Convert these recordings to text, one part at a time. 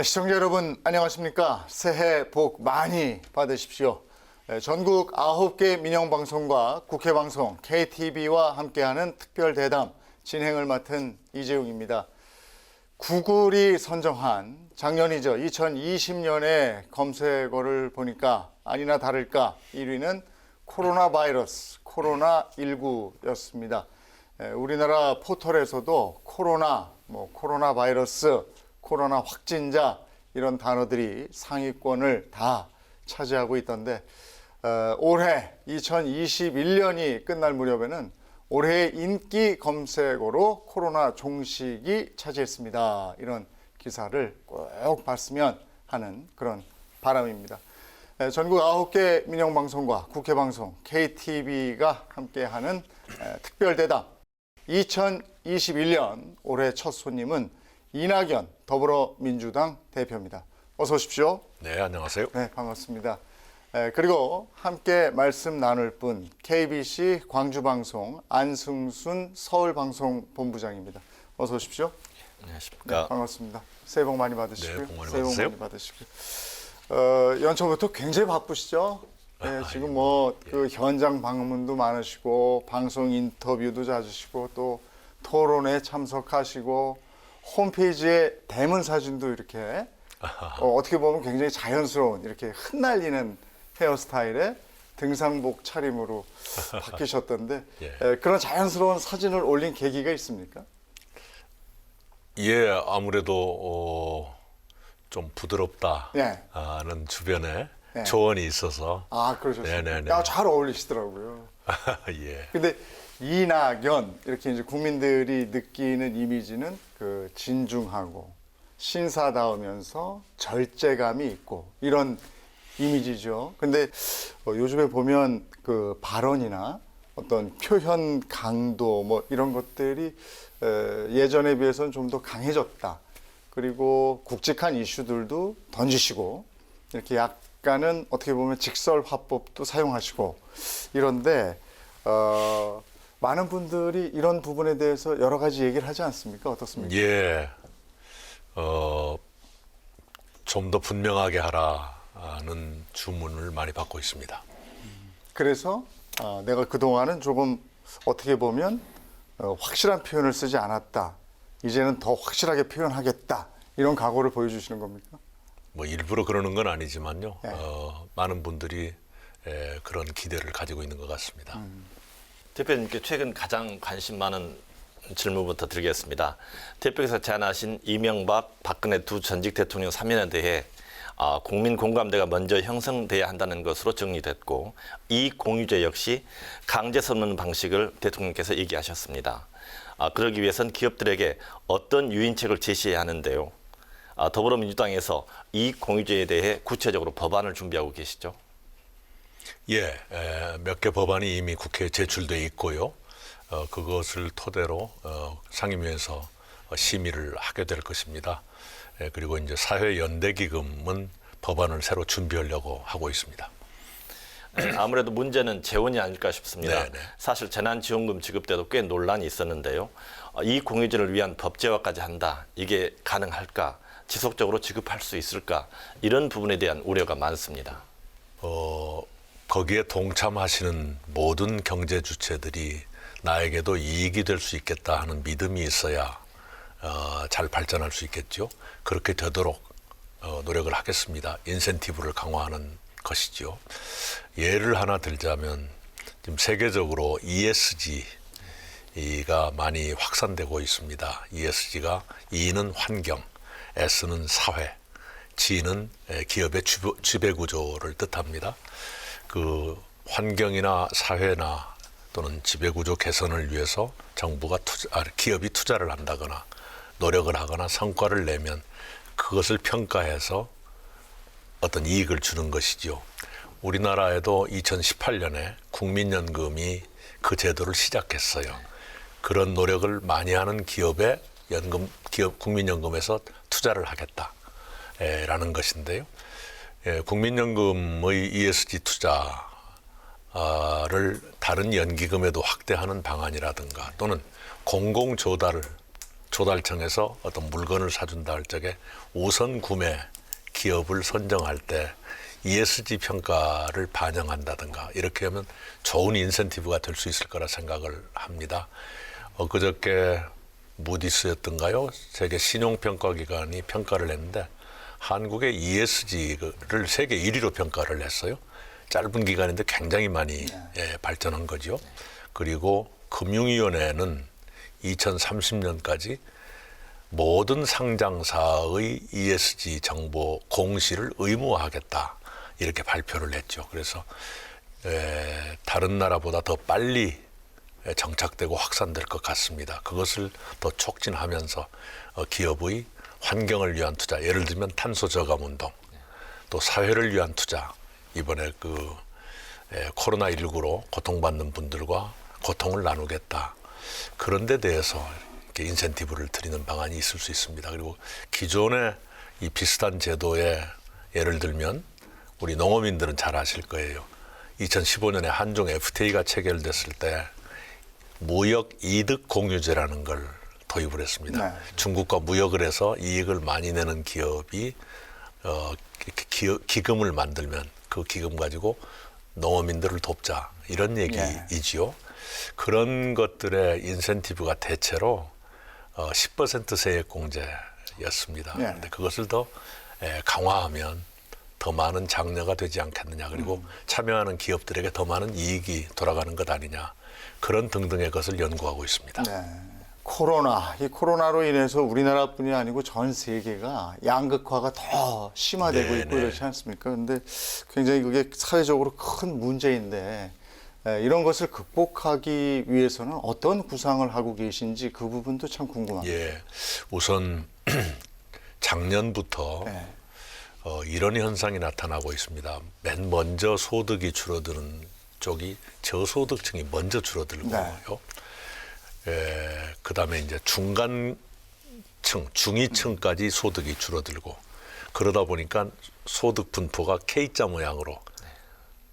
시청자 여러분 안녕하십니까? 새해 복 많이 받으십시오. 전국 9개 민영방송과 국회방송 KTV와 함께하는 특별대담 진행을 맡은 이재용입니다. 구글이 선정한 작년이죠. 2020년의 검색어를 보니까 아니나 다를까 1위는 코로나 바이러스, 코로나19였습니다. 우리나라 포털에서도 코로나, 코로나 바이러스, 코로나 확진자 이런 단어들이 상위권을 다 차지하고 있던데 올해 2021년이 끝날 무렵에는 올해의 인기 검색어로 코로나 종식이 차지했습니다. 이런 기사를 꼭 봤으면 하는 그런 바람입니다. 전국 9개 민영방송과 국회방송 KTV가 함께하는 특별대담 2021년 올해 첫 손님은 이낙연 더불어민주당 대표입니다. 어서 오십시오. 네, 안녕하세요. 네, 반갑습니다. 그리고 함께 말씀 나눌 분 KBC 광주방송 안승순 서울방송본부장입니다. 어서 오십시오. 안녕하십니까. 네, 반갑습니다. 새해 복 많이 받으시고요. 네, 복 많이 새해 복 받으세요. 많이 받으시고요. 연초부터 굉장히 바쁘시죠? 네, 지금 그 현장 방문도 많으시고 방송 인터뷰도 잦으시고 또 토론에 참석하시고 홈페이지에 대문 사진도 이렇게 어떻게 보면 굉장히 자연스러운 이렇게 흩날리는 헤어스타일의 등산복 차림으로 바뀌셨던데 그런 자연스러운 사진을 올린 계기가 있습니까? 예, 아무래도 좀 부드럽다는 네. 주변에 네. 조언이 있어서. 그러셨어요. 네네네. 잘 어울리시더라고요. 예. 근데 이낙연 이렇게 이제 국민들이 느끼는 이미지는 그 진중하고 신사다우면서 절제감이 있고 이런 이미지죠. 근데 요즘에 보면 그 발언이나 어떤 표현 강도 이런 것들이 예전에 비해서는 좀 더 강해졌다. 그리고 굵직한 이슈들도 던지시고 이렇게 약간은 어떻게 보면 직설 화법도 사용하시고 이런데 많은 분들이 이런 부분에 대해서 여러 가지 얘기를 하지 않습니까? 어떻습니까? 예. 좀 더 분명하게 하라는 주문을 많이 받고 있습니다. 그래서 내가 그동안은 조금 어떻게 보면 확실한 표현을 쓰지 않았다. 이제는 더 확실하게 표현하겠다. 이런 각오를 보여주시는 겁니까? 일부러 그러는 건 아니지만요. 네. 많은 분들이 그런 기대를 가지고 있는 것 같습니다. 대표님께 최근 가장 관심 많은 질문부터 드리겠습니다. 대표께서 제안하신 이명박, 박근혜 두 전직 대통령 사면에 대해 국민 공감대가 먼저 형성돼야 한다는 것으로 정리됐고 이 공유제 역시 강제 선언 방식을 대통령께서 얘기하셨습니다. 그러기 위해선 기업들에게 어떤 유인책을 제시해야 하는데요. 더불어민주당에서 이 공유제에 대해 구체적으로 법안을 준비하고 계시죠? 예, 몇 개 법안이 이미 국회에 제출돼 있고요. 그것을 토대로 상임위에서 심의를 하게 될 것입니다. 그리고 이제 사회연대기금은 법안을 새로 준비하려고 하고 있습니다. 아무래도 문제는 재원이 아닐까 싶습니다. 네네. 사실 재난지원금 지급 때도 꽤 논란이 있었는데요. 이 공유제를 위한 법제화까지 한다. 이게 가능할까? 지속적으로 지급할 수 있을까? 이런 부분에 대한 우려가 많습니다. 거기에 동참하시는 모든 경제 주체들이 나에게도 이익이 될 수 있겠다 하는 믿음이 있어야 잘 발전할 수 있겠죠. 그렇게 되도록 노력을 하겠습니다. 인센티브를 강화하는 것이죠. 예를 하나 들자면 지금 세계적으로 ESG가 많이 확산되고 있습니다. ESG가 E는 환경, S는 사회, G는 기업의 지배구조를 뜻합니다. 그 환경이나 사회나 또는 지배구조 개선을 위해서 정부가 기업이 투자를 한다거나 노력을 하거나 성과를 내면 그것을 평가해서 어떤 이익을 주는 것이죠. 우리나라에도 2018년에 국민연금이 그 제도를 시작했어요. 그런 노력을 많이 하는 기업 국민연금에서 투자를 하겠다라는 것인데요. 국민연금의 ESG 투자를 다른 연기금에도 확대하는 방안이라든가 또는 공공조달을 조달청에서 어떤 물건을 사준다 할 적에 우선 구매 기업을 선정할 때 ESG 평가를 반영한다든가 이렇게 하면 좋은 인센티브가 될 수 있을 거라 생각을 합니다. 그저께 무디스였던가요? 세계 신용평가기관이 평가를 했는데 한국의 ESG를 세계 1위로 평가를 했어요. 짧은 기간인데 굉장히 많이 발전한 거죠. 그리고 금융위원회는 2030년까지 모든 상장사의 ESG 정보 공시를 의무화하겠다 이렇게 발표를 했죠. 그래서 다른 나라보다 더 빨리 정착되고 확산될 것 같습니다. 그것을 더 촉진하면서 기업의 환경을 위한 투자, 예를 들면 탄소 저감 운동, 또 사회를 위한 투자, 이번에 그 코로나19로 고통받는 분들과 고통을 나누겠다. 그런 데 대해서 이렇게 인센티브를 드리는 방안이 있을 수 있습니다. 그리고 기존의 이 비슷한 제도에 예를 들면 우리 농어민들은 잘 아실 거예요. 2015년에 한중 FTA가 체결됐을 때 무역 이득 공유제라는 걸 도입을 했습니다. 네. 중국과 무역을 해서 이익을 많이 내는 기업이 이렇게 기금을 만들면 그 기금 가지고 농어민들을 돕자 이런 얘기이지요. 그런 것들의 인센티브가 대체로 10% 세액 공제였습니다. 그런데 그것을 더 강화하면 더 많은 장려가 되지 않겠느냐. 그리고 참여하는 기업들에게 더 많은 이익이 돌아가는 것 아니냐. 그런 등등의 것을 연구하고 있습니다. 네. 이 코로나로 인해서 우리나라뿐이 아니고 전 세계가 양극화가 더 심화되고 있고 이렇지 않습니까? 근데 굉장히 그게 사회적으로 큰 문제인데 이런 것을 극복하기 위해서는 어떤 구상을 하고 계신지 그 부분도 참 궁금합니다. 예, 우선 작년부터 이런 현상이 나타나고 있습니다. 맨 먼저 소득이 줄어드는 쪽이 저소득층이 먼저 줄어들고요. 그다음에 이제 중간층, 중위층까지 소득이 줄어들고 그러다 보니까 소득 분포가 K자 모양으로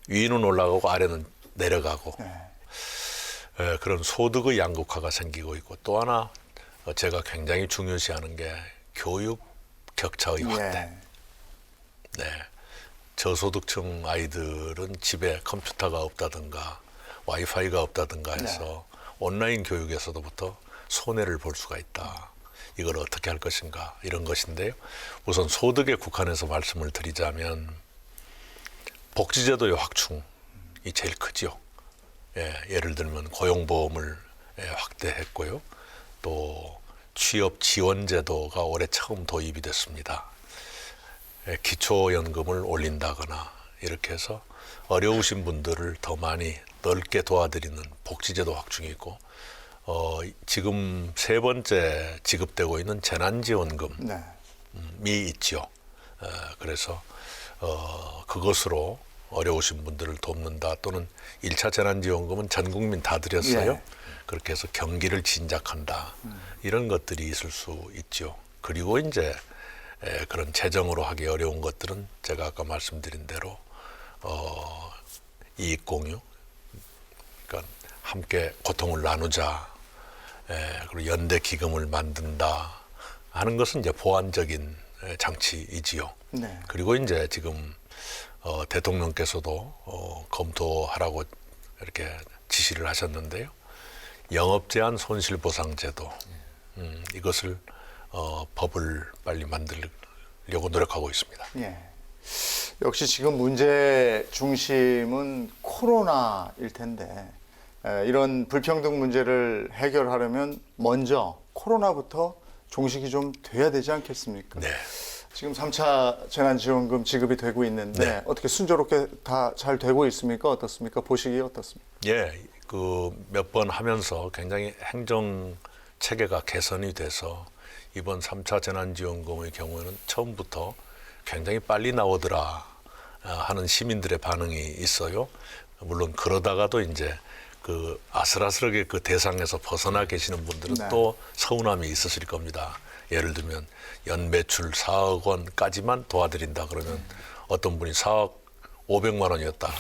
위는 올라가고 아래는 내려가고 그런 소득의 양극화가 생기고 있고 또 하나 제가 굉장히 중요시하는 게 교육 격차의 확대. 네. 저소득층 아이들은 집에 컴퓨터가 없다든가 와이파이가 없다든가 해서 온라인 교육에서부터 손해를 볼 수가 있다. 이걸 어떻게 할 것인가 이런 것인데요. 우선 소득에 국한해서 말씀을 드리자면 복지제도의 확충이 제일 크죠. 예를 들면 고용보험을 확대했고요. 또 취업 지원 제도가 올해 처음 도입이 됐습니다. 기초연금을 올린다거나 이렇게 해서 어려우신 분들을 더 많이 넓게 도와드리는 복지제도 확충이 있고 지금 세 번째 지급되고 있는 재난지원금이 있죠. 그래서 그것으로 어려우신 분들을 돕는다 또는 1차 재난지원금은 전 국민 다 드렸어요. 그렇게 해서 경기를 진작한다. 이런 것들이 있을 수 있죠. 그리고 이제 그런 재정으로 하기 어려운 것들은 제가 아까 말씀드린 대로 이익 공유, 그러니까 함께 고통을 나누자, 그리고 연대 기금을 만든다 하는 것은 이제 보완적인 장치이지요. 그리고 이제 지금 대통령께서도 검토하라고 이렇게 지시를 하셨는데요. 영업제한 손실보상제도 이것을 법을 빨리 만들려고 노력하고 있습니다. 역시 지금 문제 중심은 코로나일 텐데 이런 불평등 문제를 해결하려면 먼저 코로나부터 종식이 좀 돼야 되지 않겠습니까? 지금 3차 재난지원금 지급이 되고 있는데 어떻게 순조롭게 다 잘 되고 있습니까? 어떻습니까? 보시기에 어떻습니까? 그 몇 번 하면서 굉장히 행정 체계가 개선이 돼서 이번 3차 재난지원금의 경우에는 처음부터 굉장히 빨리 나오더라 하는 시민들의 반응이 있어요. 물론 그러다가도 이제 그 아슬아슬하게 그 대상에서 벗어나 계시는 분들은 또 서운함이 있으실 겁니다. 예를 들면 연매출 4억 원까지만 도와드린다 그러면 어떤 분이 4억 500만 원이었다.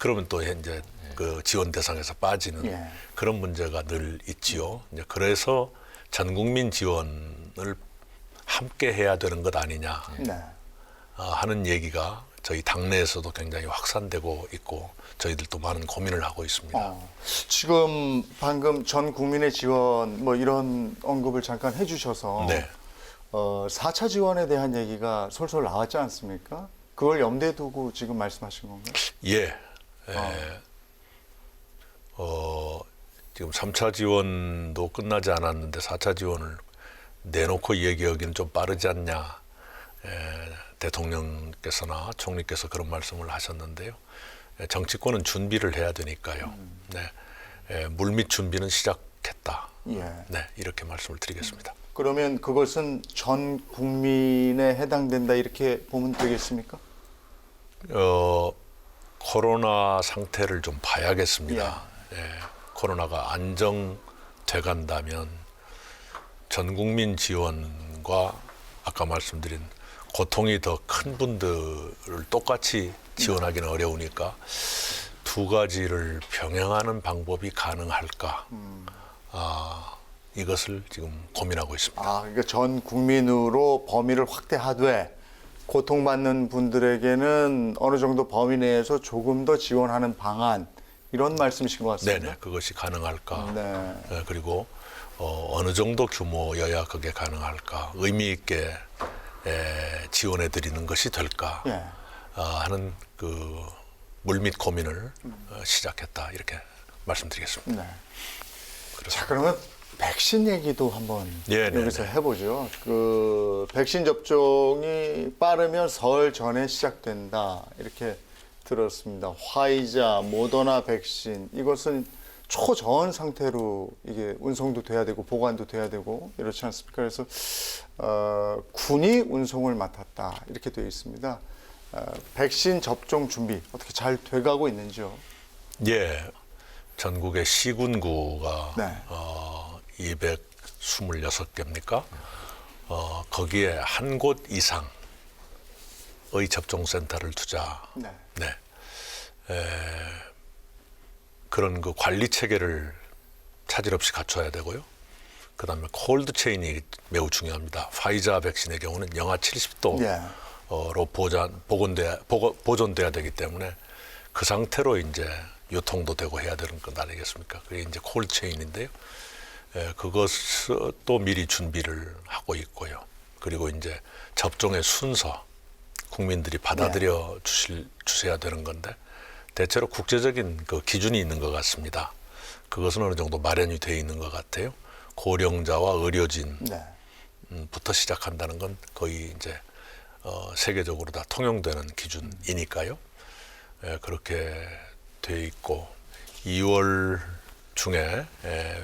그러면 또 이제 그 지원 대상에서 빠지는 예. 그런 문제가 늘 있지요. 이제 그래서 전 국민 지원을 함께 해야 되는 것 아니냐 네. 하는 얘기가 저희 당내에서도 굉장히 확산되고 있고 저희들도 많은 고민을 하고 있습니다. 지금 방금 전 국민의 지원 뭐 이런 언급을 잠깐 해주셔서 네. 4차 지원에 대한 얘기가 솔솔 나왔지 않습니까? 그걸 염두에 두고 지금 말씀하신 건가요? 예. 지금 3차 지원도 끝나지 않았는데 4차 지원을 내놓고 얘기하기는 좀 빠르지 않냐. 대통령께서나 총리께서 그런 말씀을 하셨는데요. 정치권은 준비를 해야 되니까요. 네. 물밑 준비는 시작했다. 예. 네, 이렇게 말씀을 드리겠습니다. 그러면 그것은 전 국민에 해당된다 이렇게 보면 되겠습니까? 코로나 상태를 좀 봐야겠습니다. 예, 코로나가 안정돼 간다면 전 국민 지원과 아까 말씀드린 고통이 더 큰 분들을 똑같이 지원하기는 어려우니까 두 가지를 병행하는 방법이 가능할까? 이것을 지금 고민하고 있습니다. 그러니까 전 국민으로 범위를 확대하되 고통받는 분들에게는 어느 정도 범위 내에서 조금 더 지원하는 방안 이런 말씀이신 것 같습니다. 네네, 그것이 가능할까? 네. 그리고 어느 정도 규모여야 그게 가능할까? 의미 있게 지원해 드리는 것이 될까? 예. 하는 그 물밑 고민을 시작했다 이렇게 말씀드리겠습니다. 네. 자, 그러면 백신 얘기도 한번 예, 네, 여기서 네. 해보죠. 그 백신 접종이 빠르면 설 전에 시작된다 이렇게 들었습니다. 화이자, 모더나 백신 이것은 초저온 상태로 이게 운송도 돼야 되고 보관도 돼야 되고 이렇지 않습니까? 그래서 군이 운송을 맡았다 이렇게 되어 있습니다. 백신 접종 준비 어떻게 잘 돼가고 있는지요? 예, 전국의 시군구가 네. 226개입니까? 거기에 한 곳 이상의 접종센터를 두자. 네. 네. 그런 그 관리 체계를 차질 없이 갖춰야 되고요. 그다음에 콜드 체인이 매우 중요합니다. 화이자 백신의 경우는 영하 70도로 예. 보존돼야 되기 때문에 그 상태로 이제 유통도 되고 해야 되는 것 아니겠습니까? 그게 이제 콜드 체인인데요. 그것도 미리 준비를 하고 있고요. 그리고 이제 접종의 순서 국민들이 받아들여 주셔야 되는 건데 대체로 국제적인 그 기준이 있는 것 같습니다. 그것은 어느 정도 마련이 되어 있는 것 같아요. 고령자와 의료진부터 네. 시작한다는 건 거의 이제 세계적으로 다 통용되는 기준이니까요. 그렇게 돼 있고 2월 중에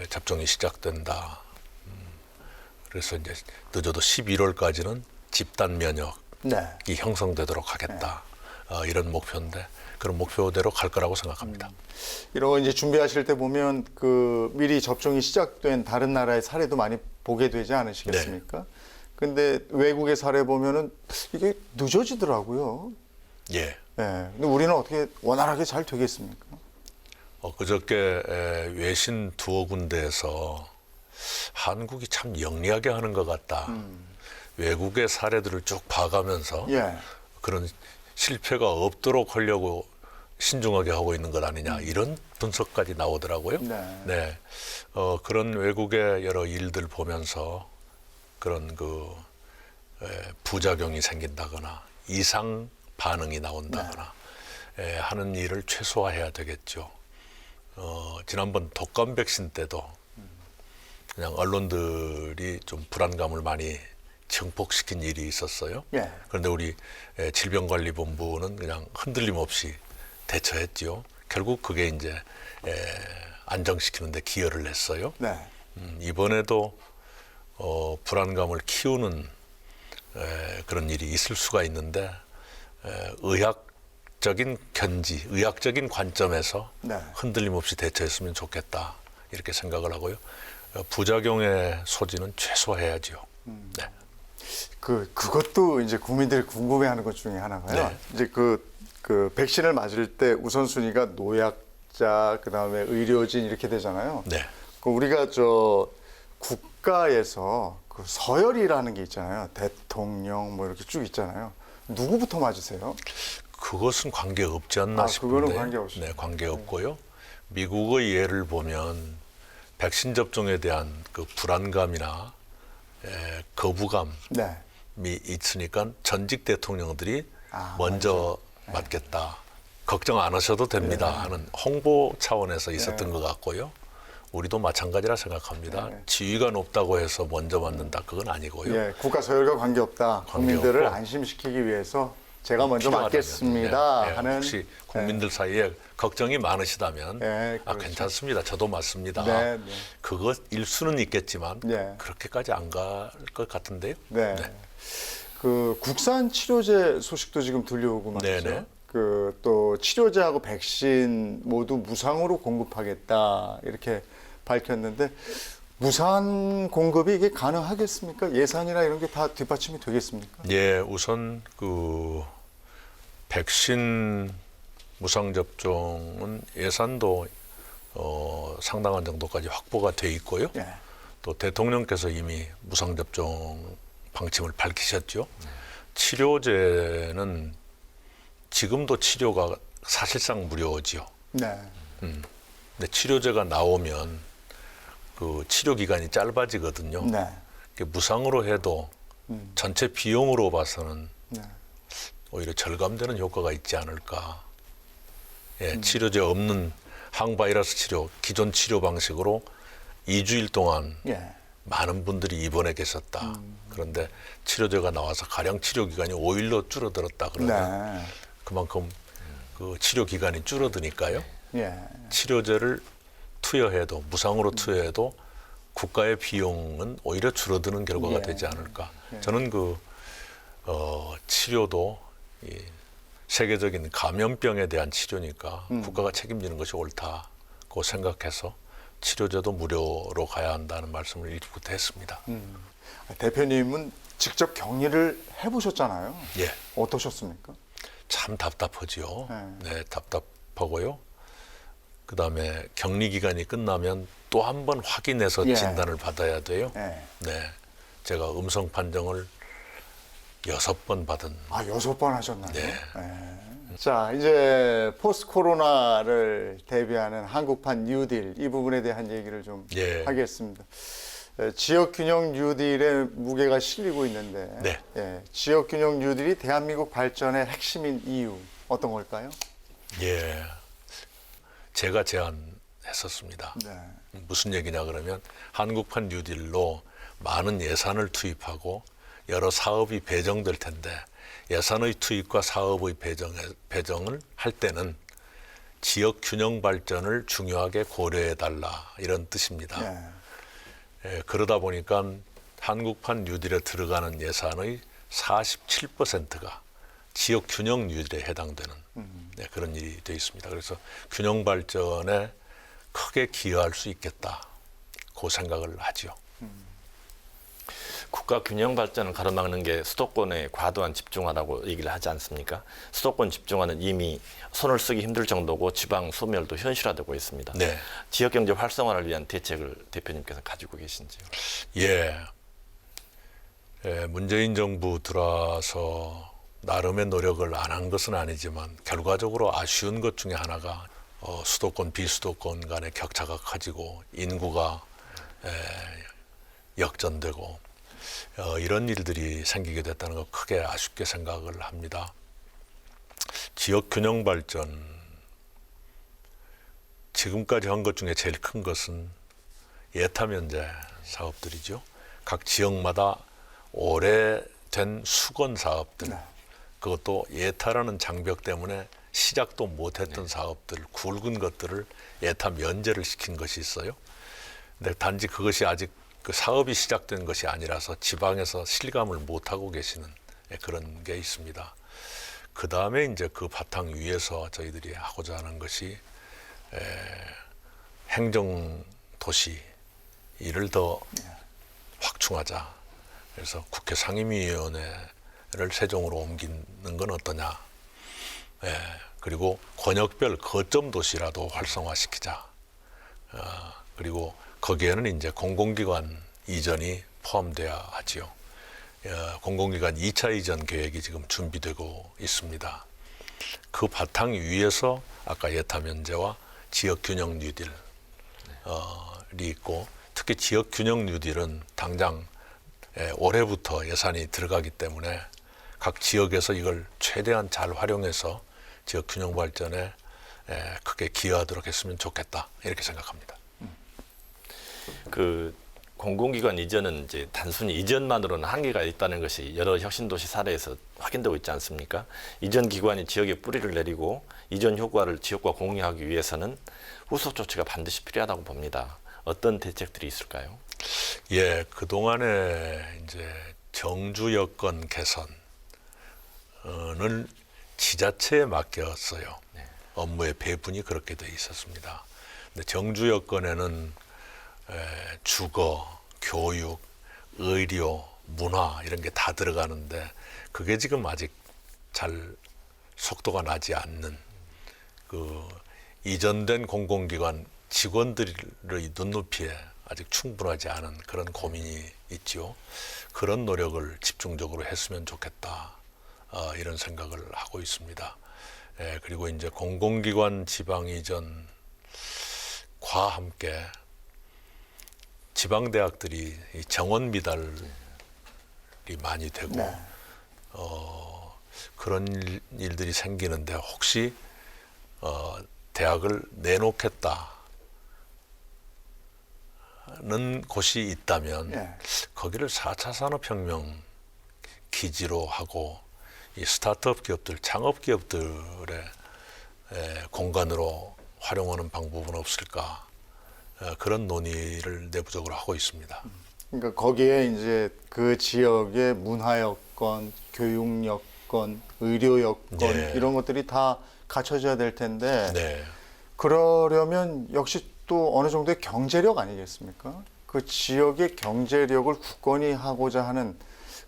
접종이 시작된다. 그래서 이제 늦어도 11월까지는 집단 면역이 네. 형성되도록 하겠다. 이런 목표인데 그런 목표대로 갈 거라고 생각합니다. 이런 거 이제 준비하실 때 보면 그 미리 접종이 시작된 다른 나라의 사례도 많이 보게 되지 않으시겠습니까? 근데 외국의 사례 보면은 이게 늦어지더라고요. 예. 예. 근데 우리는 어떻게 원활하게 잘 되겠습니까? 그저께 외신 두어 군데에서 한국이 참 영리하게 하는 것 같다. 외국의 사례들을 쭉 봐가면서 예. 그런 실패가 없도록 하려고 신중하게 하고 있는 것 아니냐 이런 분석까지 나오더라고요. 네. 그런 외국의 여러 일들 보면서 그런 그 부작용이 생긴다거나 이상 반응이 나온다거나 하는 일을 최소화해야 되겠죠. 지난번 독감 백신 때도 그냥 언론들이 좀 불안감을 많이 증폭시킨 일이 있었어요. 예. 그런데 우리 질병관리본부는 그냥 흔들림 없이 대처했지요. 결국 그게 이제 안정시키는 데 기여를 했어요. 네. 이번에도 불안감을 키우는 그런 일이 있을 수가 있는데 의학적인 견지, 의학적인 관점에서 네. 흔들림 없이 대처했으면 좋겠다 이렇게 생각을 하고요. 부작용의 소지는 최소화해야지요. 네. 그것도 이제 국민들이 궁금해하는 것 중에 하나가요. 네. 이제 그 그 백신을 맞을 때 우선순위가 노약자, 그다음에 의료진 이렇게 되잖아요. 네. 그 우리가 저 국가에서 그 서열이라는 게 있잖아요. 대통령 뭐 이렇게 쭉 있잖아요. 누구부터 맞으세요? 그것은 관계 없지 않나 싶은데. 그거는 관계없어요. 네, 관계 없고요. 미국의 예를 보면 백신 접종에 대한 그 불안감이나 거부감이 네. 있으니까 전직 대통령들이 아, 먼저 맞겠다. 걱정 안 하셔도 됩니다 하는 홍보 차원에서 있었던 것 같고요. 우리도 마찬가지라 생각합니다. 지위가 높다고 해서 먼저 맞는다. 그건 아니고요. 예, 국가 서열과 관계없다. 국민들을 관계없고. 안심시키기 위해서 제가 먼저 필요하다면, 맞겠습니다 네, 네. 하는 혹시 국민들 사이에 걱정이 많으시다면 네, 아, 그렇죠. 괜찮습니다. 저도 맞습니다. 네, 네. 그것 일수는 있겠지만 네. 그렇게까지 안 갈 것 같은데요. 네. 그 국산 치료제 소식도 지금 들려오고 말이죠. 네네. 그 또 치료제하고 백신 모두 무상으로 공급하겠다 이렇게 밝혔는데 무상 공급이 이게 가능하겠습니까? 예산이나 이런 게 다 뒷받침이 되겠습니까? 예, 우선 그 백신 무상 접종은 예산도 상당한 정도까지 확보가 돼 있고요. 예. 또 대통령께서 이미 무상 접종 방침을 밝히셨죠. 치료제는 지금도 치료가 사실상 무료지요. 네. 근데 치료제가 나오면 그 치료 기간이 짧아지거든요. 네. 무상으로 해도 전체 비용으로 봐서는 네. 오히려 절감되는 효과가 있지 않을까. 예, 치료제 없는 항바이러스 치료, 기존 치료 방식으로 2주일 동안 예. 많은 분들이 입원해 계셨다. 그런데 치료제가 나와서 가령 치료 기간이 5일로 줄어들었다 그러면 네. 그만큼 그 치료 기간이 줄어드니까요. 예. 치료제를 투여해도 무상으로 투여해도 국가의 비용은 오히려 줄어드는 결과가 예. 되지 않을까. 저는 그 치료도 이 세계적인 감염병에 대한 치료니까 국가가 책임지는 것이 옳다고 생각해서 치료제도 무료로 가야 한다는 말씀을 일부터 했습니다. 대표님은 직접 격리를 해보셨잖아요. 예, 어떠셨습니까? 참 답답하지요. 네. 네, 답답하고요. 그다음에 격리 기간이 끝나면 또 한 번 확인해서 예. 진단을 받아야 돼요. 예. 네, 제가 음성 판정을 6번 받은. 아, 6번 하셨나요? 네. 예. 자, 이제 포스트 코로나를 대비하는 한국판 뉴딜 이 부분에 대한 얘기를 좀 예. 하겠습니다. 지역 균형 뉴딜에 무게가 실리고 있는데 네. 예, 지역 균형 뉴딜이 대한민국 발전의 핵심인 이유 어떤 걸까요? 예, 제가 제안했었습니다. 네. 무슨 얘기냐 그러면 한국판 뉴딜로 많은 예산을 투입하고 여러 사업이 배정될 텐데 예산의 투입과 사업의 배정을 할 때는 지역 균형 발전을 중요하게 고려해 달라 이런 뜻입니다. 예. 예, 그러다 보니까 한국판 뉴딜에 들어가는 예산의 47%가 지역 균형 뉴딜에 해당되는 네, 그런 일이 되어 있습니다. 그래서 균형 발전에 크게 기여할 수 있겠다. 그 생각을 하지요. 국가 균형 발전을 가로막는 게 수도권에 과도한 집중화라고 얘기를 하지 않습니까? 수도권 집중화는 이미 손을 쓰기 힘들 정도고 지방 소멸도 현실화되고 있습니다. 네. 지역 경제 활성화를 위한 대책을 대표님께서 가지고 계신지요? 예. 예, 문재인 정부 들어와서 나름의 노력을 안 한 것은 아니지만 결과적으로 아쉬운 것 중에 하나가 수도권, 비수도권 간의 격차가 커지고 인구가 역전되고 이런 일들이 생기게 됐다는 거 크게 아쉽게 생각을 합니다. 지역 균형 발전 지금까지 한 것 중에 제일 큰 것은 예타 면제 사업들이죠. 각 지역마다 오래된 수건 사업들, 그것도 예타라는 장벽 때문에 시작도 못했던 사업들, 굵은 것들을 예타 면제를 시킨 것이 있어요. 근데 단지 그것이 아직 그 사업이 시작된 것이 아니라서 지방에서 실감을 못하고 계시는 그런 게 있습니다. 그 다음에 이제 그 바탕 위에서 저희들이 하고자 하는 것이 행정도시 일을 더 확충하자. 그래서 국회 상임위원회를 세종으로 옮기는 건 어떠냐. 예, 그리고 권역별 거점 도시라도 활성화시키자. 그리고 거기에는 이제 공공기관 이전이 포함돼야 하지요. 공공기관 2차 이전 계획이 지금 준비되고 있습니다. 그 바탕 위에서 아까 예타 면제와 지역 균형 뉴딜이 있고, 특히 지역 균형 뉴딜은 당장 올해부터 예산이 들어가기 때문에 각 지역에서 이걸 최대한 잘 활용해서 지역 균형 발전에 크게 기여하도록 했으면 좋겠다, 이렇게 생각합니다. 그 공공기관 이전은 이제 단순히 이전만으로는 한계가 있다는 것이 여러 혁신도시 사례에서 확인되고 있지 않습니까? 이전 기관이 지역에 뿌리를 내리고 이전 효과를 지역과 공유하기 위해서는 후속 조치가 반드시 필요하다고 봅니다. 어떤 대책들이 있을까요? 예, 그동안에 이제 정주 여건 개선을 지자체에 맡겼어요. 업무의 배분이 그렇게 돼 있었습니다. 근데 정주 여건에는 주거, 교육, 의료, 문화 이런 게 다 들어가는데 그게 지금 아직 잘 속도가 나지 않는, 그 이전된 공공기관 직원들의 눈높이에 아직 충분하지 않은 그런 고민이 있죠. 그런 노력을 집중적으로 했으면 좋겠다, 이런 생각을 하고 있습니다. 그리고 이제 공공기관 지방 이전과 함께 지방대학들이 정원 미달이 많이 되고 네. 그런 일들이 생기는데, 혹시 대학을 내놓겠다는 곳이 있다면 네. 거기를 4차 산업혁명 기지로 하고 이 스타트업 기업들, 창업 기업들의 공간으로 활용하는 방법은 없을까, 그런 논의를 내부적으로 하고 있습니다. 그러니까 거기에 이제 그 지역의 문화 여건, 교육 여건, 의료 여건 네. 이런 것들이 다 갖춰져야 될 텐데 네. 그러려면 역시 또 어느 정도의 경제력 아니겠습니까? 그 지역의 경제력을 굳건히 하고자 하는,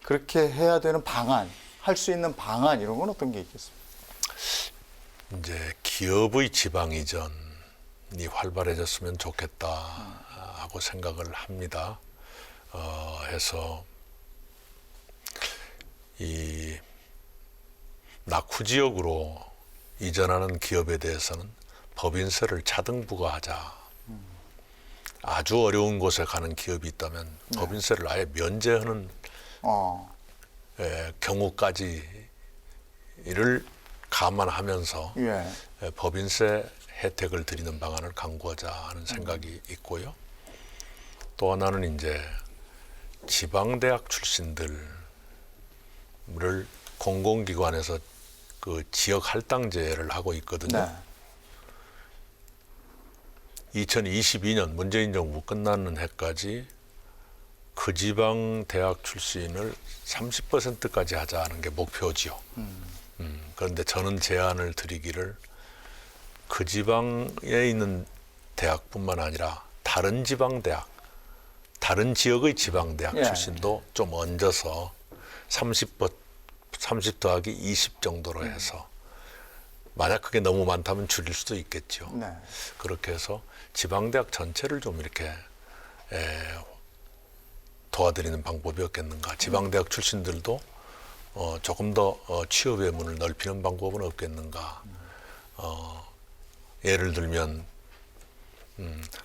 그렇게 해야 되는 방안, 할 수 있는 방안 이런 건 어떤 게 있겠습니까? 이제 기업의 지방 이전이 활발해졌으면 좋겠다 하고 생각을 합니다. 해서 이 낙후 지역으로 이전하는 기업에 대해서는 법인세를 차등 부과하자. 아주 어려운 곳에 가는 기업이 있다면 법인세를 아예 면제하는 경우까지를 감안하면서 예. 법인세 혜택을 드리는 방안을 강구하자 하는 생각이 있고요. 또 하나는 이제 지방대학 출신들을 공공기관에서 그 지역 할당제를 하고 있거든요. 네. 2022년 문재인 정부 끝나는 해까지 그 지방 대학 출신을 30%까지 하자는 게 목표지요. 그런데 저는 제안을 드리기를 그 지방에 있는 대학뿐만 아니라 다른 지방 대학, 다른 지역의 지방 대학 예. 출신도 좀 얹어서 30 더하기 20 정도로 해서, 만약 그게 너무 많다면 줄일 수도 있겠죠. 네. 그렇게 해서 지방대학 전체를 좀 이렇게 도와드리는 방법이 없겠는가. 지방대학 출신들도 조금 더 취업의 문을 넓히는 방법은 없겠는가. 예를 들면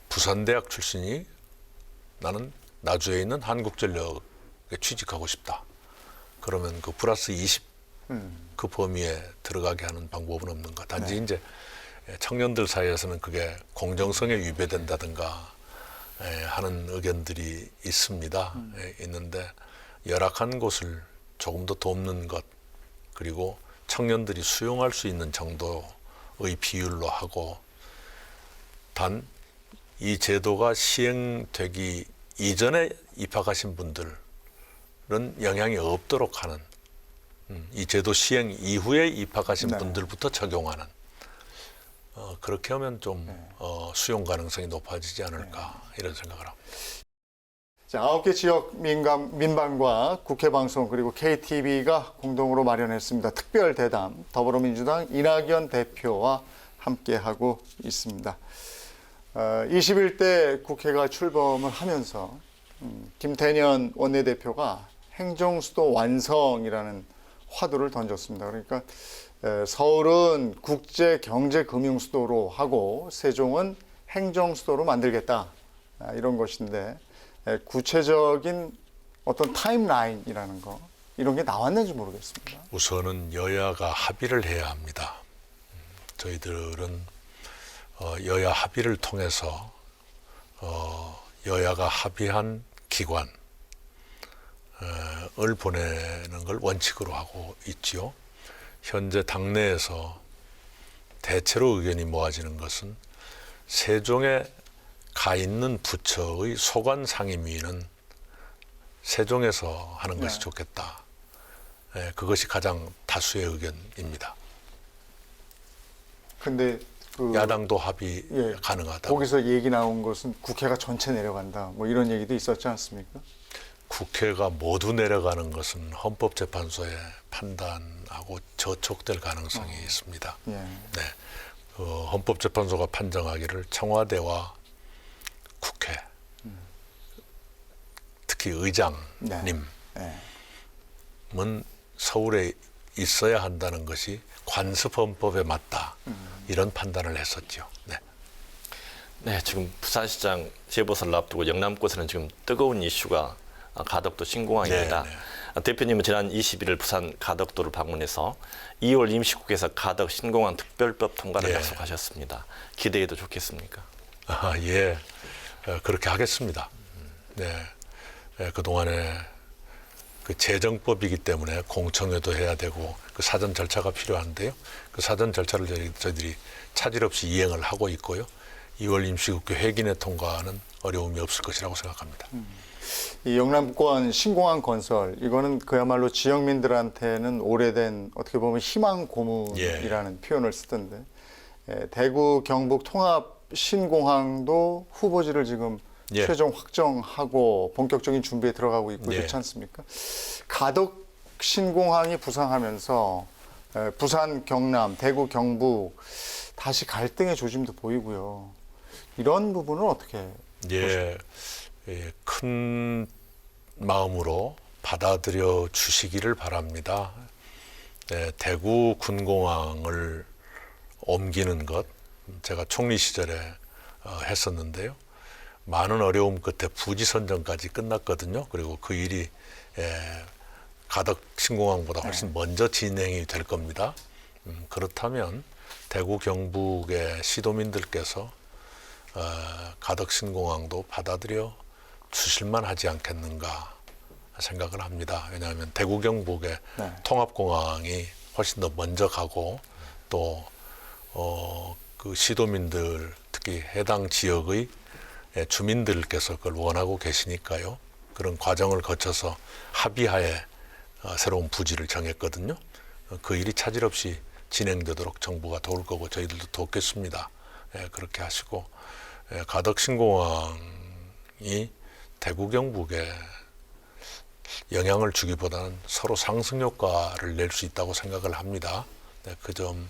부산대학 출신이 나는 나주에 있는 한국전력에 취직하고 싶다. 그러면 그 플러스 20 그 범위에 들어가게 하는 방법은 없는가. 단지 이제 청년들 사이에서는 그게 공정성에 위배된다든가 하는 의견들이 있습니다. 있는데 열악한 곳을 조금 더 돕는 것, 그리고 청년들이 수용할 수 있는 정도의 비율로 하고, 단 이 제도가 시행되기 이전에 입학하신 분들은 영향이 없도록 하는, 이 제도 시행 이후에 입학하신 네. 분들부터 적용하는, 그렇게 하면 좀 수용 가능성이 높아지지 않을까, 이런 생각을 합니다. 자, 9개 지역 민방과 국회방송 그리고 KTV가 공동으로 마련했습니다. 특별 대담 더불어민주당 이낙연 대표와 함께하고 있습니다. 21대 국회가 출범을 하면서 김태년 원내대표가 행정수도 완성이라는 화두를 던졌습니다. 그러니까 서울은 국제경제금융수도로 하고 세종은 행정수도로 만들겠다, 이런 것인데 구체적인 어떤 타임라인이라는 거, 이런 게 나왔는지 모르겠습니다. 우선은 여야가 합의를 해야 합니다. 저희들은 여야 합의를 통해서 여야가 합의한 기관을 보내는 걸 원칙으로 하고 있지요. 현재 당내에서 대체로 의견이 모아지는 것은 세종에 가 있는 부처의 소관 상임위는 세종에서 하는 것이 좋겠다. 그것이 가장 다수의 의견입니다. 근데 야당도 합의 가능하다. 거기서 얘기 나온 것은 국회가 전체 내려간다, 뭐 이런 얘기도 있었지 않습니까? 국회가 모두 내려가는 것은 헌법재판소의 판단하고 저촉될 가능성이 있습니다. 예. 네, 헌법재판소가 판정하기를 청와대와 국회, 특히 의장님은 서울에 있어야 한다는 것이 관습헌법에 맞다, 이런 판단을 했었죠. 네. 네, 지금 부산시장 재보선을 앞두고 영남권에서는 지금 뜨거운 이슈가 가덕도 신공항입니다. 대표님은 지난 21일 부산 가덕도를 방문해서 2월 임시국회에서 가덕 신공항 특별법 통과를 약속하셨습니다. 기대해도 좋겠습니까? 예, 그렇게 하겠습니다. 네, 그동안에 그 재정법이기 때문에 공청회도 해야 되고 그 사전 절차가 필요한데요. 그 사전 절차를 저희들이 차질 없이 이행을 하고 있고요. 2월 임시국회 회기내 통과는 어려움이 없을 것이라고 생각합니다. 이 영남권 신공항 건설, 이거는 그야말로 지역민들한테는 오래된 어떻게 보면 희망 고문이라는 표현을 쓰던데, 대구 경북 통합 신공항도 후보지를 지금 최종 확정하고 본격적인 준비에 들어가고 있고 그렇지 않습니까? 가덕 신공항이 부상하면서 부산, 경남, 대구, 경북 다시 갈등의 조짐도 보이고요. 이런 부분은 어떻게 보십니까? 큰 마음으로 받아들여 주시기를 바랍니다. 대구 군공항을 옮기는 것, 제가 총리 시절에 했었는데요. 많은 어려움 끝에 부지 선정까지 끝났거든요. 그리고 그 일이 가덕 신공항보다 훨씬 먼저 진행이 될 겁니다. 그렇다면 대구 경북의 시도민들께서 가덕 신공항도 받아들여 주실만 하지 않겠는가 생각을 합니다. 왜냐하면 대구 경북의 통합공항이 훨씬 더 먼저 가고 또 그 시도민들, 특히 해당 지역의 주민들께서 그걸 원하고 계시니까요. 그런 과정을 거쳐서 합의하에 새로운 부지를 정했거든요. 그 일이 차질 없이 진행되도록 정부가 도울 거고 저희들도 돕겠습니다. 그렇게 하시고, 가덕 신공항이 대구 경북에 영향을 주기보다는 서로 상승 효과를 낼 수 있다고 생각을 합니다. 그 점을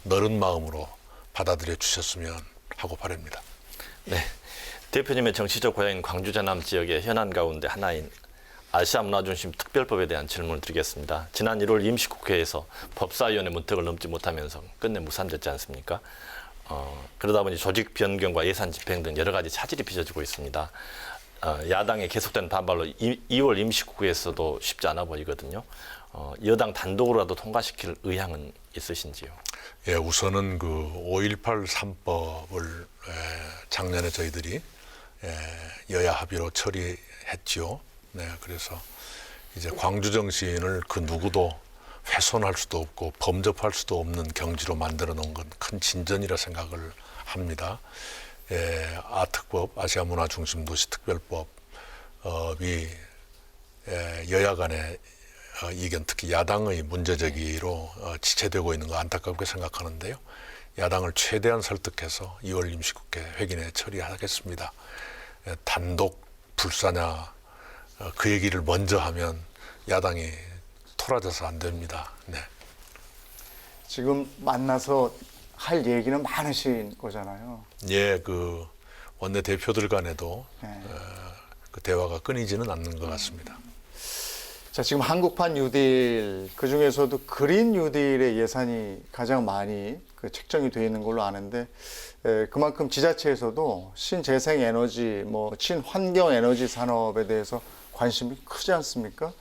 너른 마음으로 받아들여 주셨으면 하고 바랍니다. 네, 대표님의 정치적 고향인 광주 전남 지역의 현안 가운데 하나인 아시아 문화중심 특별법에 대한 질문을 드리겠습니다. 지난 1월 임시국회에서 법사위원회 문턱을 넘지 못하면서 끝내 무산됐지 않습니까? 그러다 보니 조직 변경과 예산 집행 등 여러 가지 차질이 빚어지고 있습니다. 야당의 계속된 반발로 2월 임시국회에서도 쉽지 않아 보이거든요. 여당 단독으로라도 통과시킬 의향은 있으신지요? 예, 우선은 그 5.18 3법을 작년에 저희들이 여야 합의로 처리했지요. 네, 그래서 이제 광주 정신을 그 누구도 훼손할 수도 없고 범접할 수도 없는 경지로 만들어 놓은 건 큰 진전이라 생각을 합니다. 아특법, 아시아 문화 중심 도시 특별법이 여야 간의 이견, 특히 야당의 문제제기로 지체되고 있는 거 안타깝게 생각하는데요. 야당을 최대한 설득해서 2월 임시국회 회기내에 처리하겠습니다. 단독 불사냐 그 얘기를 먼저 하면 야당이 토라져서 안 됩니다. 네. 지금 만나서 할 얘기는 많으신 거잖아요. 예, 그 원내 대표들 간에도 네. 그 대화가 끊이지는 않는 것 같습니다. 자, 지금 한국판 뉴딜, 그 중에서도 그린 뉴딜의 예산이 가장 많이 그 책정이 되어 있는 걸로 아는데, 그만큼 지자체에서도 신재생 에너지, 뭐 친환경 에너지 산업에 대해서 관심이 크지 않습니까?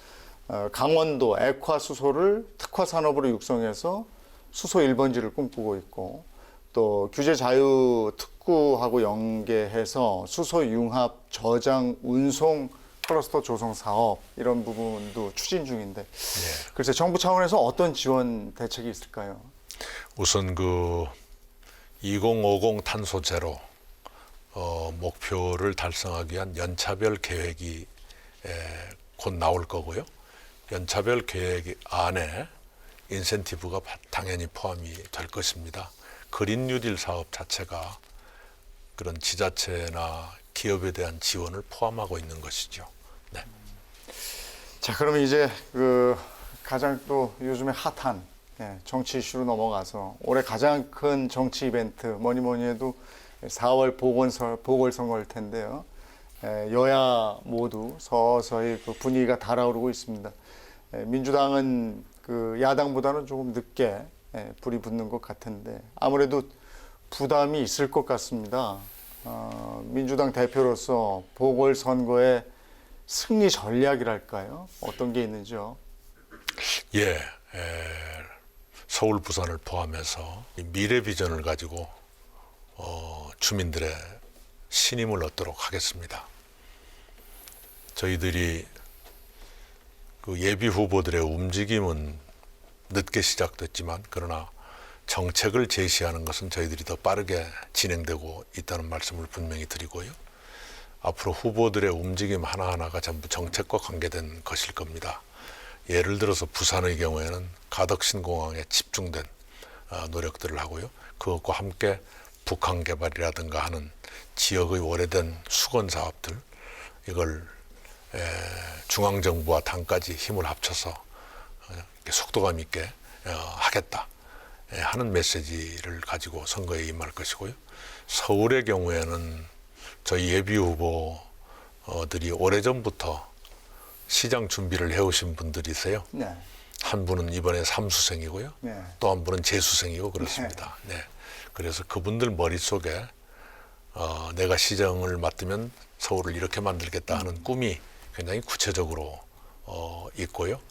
강원도 액화 수소를 특화 산업으로 육성해서 수소 1번지를 꿈꾸고 있고, 또 규제 자유 특구하고 연계해서 수소 융합 저장 운송 클러스터 조성 사업 이런 부분도 추진 중인데, 글쎄 정부 차원에서 어떤 지원 대책이 있을까요? 우선 그 2050 탄소 제로 목표를 달성하기 위한 연차별 계획이 곧 나올 거고요. 연차별 계획 안에 인센티브가 당연히 포함이 될 것입니다. 그린 뉴딜 사업 자체가 그런 지자체나 기업에 대한 지원을 포함하고 있는 것이죠. 네. 자, 그러면 이제 그 가장 또 요즘에 핫한 정치 이슈로 넘어가서 올해 가장 큰 정치 이벤트 뭐니 해도 4월 보궐선거일 텐데요. 여야 모두 서서히 그 분위기가 달아오르고 있습니다. 민주당은 그 야당보다는 조금 늦게 불이 붙는 것 같은데 아무래도 부담이 있을 것 같습니다. 민주당 대표로서 보궐선거의 승리 전략이랄까요? 어떤 게 있는지요? 예, 서울, 부산을 포함해서 이 미래 비전을 가지고 주민들의 신임을 얻도록 하겠습니다. 저희들이 그 예비 후보들의 움직임은 늦게 시작됐지만 그러나 정책을 제시하는 것은 저희들이 더 빠르게 진행되고 있다는 말씀을 분명히 드리고요. 앞으로 후보들의 움직임 하나하나가 전부 정책과 관계된 것일 겁니다. 예를 들어서 부산의 경우에는 가덕신공항에 집중된 노력들을 하고요. 그것과 함께 북한 개발이라든가 하는 지역의 오래된 수건 사업들 이걸 중앙정부와 당까지 힘을 합쳐서 속도감 있게 하겠다 하는 메시지를 가지고 선거에 임할 것이고요. 서울의 경우에는 저희 예비 후보들이 오래전부터 시장 준비를 해오신 분들이세요. 네. 한 분은 이번에 삼수생이고요. 네. 또 한 분은 재수생이고 그렇습니다. 네. 그래서 그분들 머릿속에 내가 시장을 맡으면 서울을 이렇게 만들겠다 하는 꿈이 굉장히 구체적으로 있고요.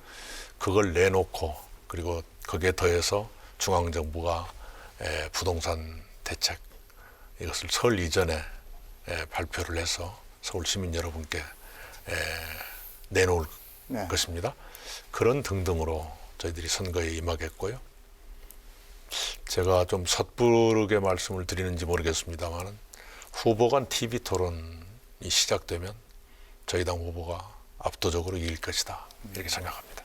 그걸 내놓고 그리고 거기에 더해서 중앙정부가 부동산 대책 이것을 설 이전에 발표를 해서 서울 시민 여러분께 내놓을 네. 것입니다. 그런 등등으로 저희들이 선거에 임하겠고요. 제가 좀 섣부르게 말씀을 드리는지 모르겠습니다만 후보 간 TV 토론이 시작되면 저희 당 후보가 압도적으로 이길 것이다 이렇게 생각합니다.